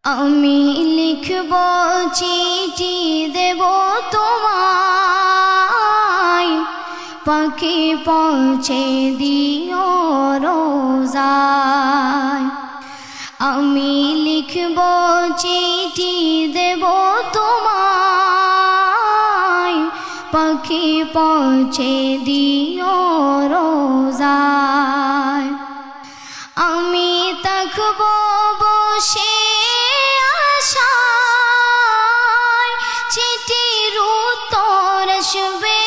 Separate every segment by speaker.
Speaker 1: আমি লিখব চিঠি দেব তোমায়, পাখি পৌঁছে দিও রোজায়। আমি লিখব চিঠি দেব তোমায়, পাখি পৌঁছে দিও রোজায়। আমি থাকব বসে আশায়, চিঠির উত্তর আসবে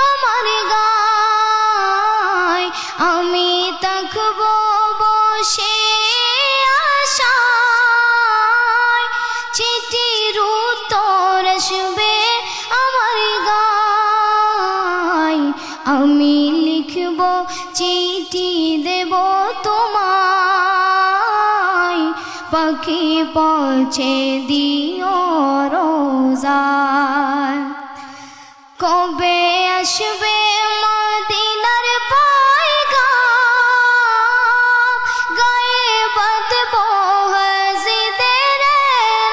Speaker 1: আমার গায়। আমি থাকব বসে আশায়, চিঠির উত্তর আসবে আমার গায়। আমি লিখব চিঠি দেব তোমায়, পাখি পৌঁছে দিও রোজায়। কবে আসবে মদিনার পয়গাম, গায়ে বাঁধব হাজিদের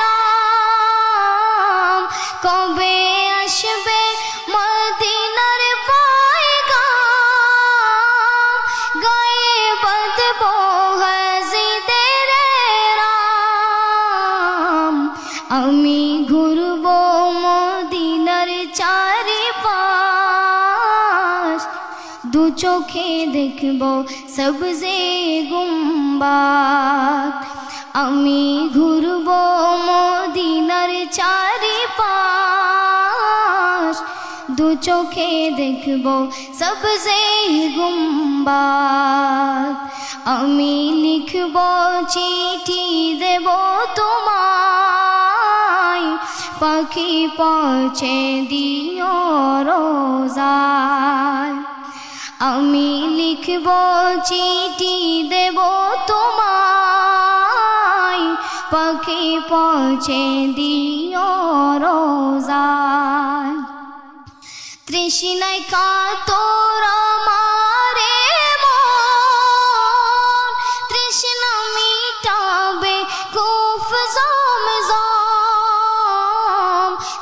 Speaker 1: রাম। কবে আসবে মদিনার পয়গাম, গায়ে বাঁধব হাজিদের রাম। আমি ঘুরব মদিনার চারিপাশ, দু চোখে দেখব সবজে গুম্বাদ। আমি ঘুরব মদিনার চারিপাশ, দু চোখে দেখব সবজে গুম্বাদ। আমি লিখব চিঠি দেব তোমায়, পাখি পৌঁছে দিও রোজায়। আমি লিখব চিঠি দেব তোমায়, পাখি পৌঁছে দিও রোজায়। তৃষ্ণায় কাতর আমারে মন, তৃষ্ণা মিটাবে কুফ জমজম।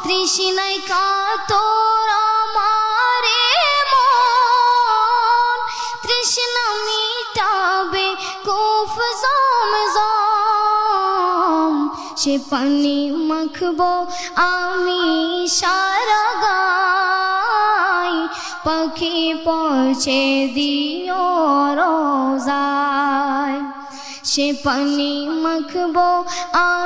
Speaker 1: তৃষ্ণায় কাতর আমারে মন, তৃষ্ণা মিটাবে কুফ জমজম। সে পানি মাখব আমি সারা গায়, পাখি পৌঁছে দিও রোজায়। সে পানি মাখব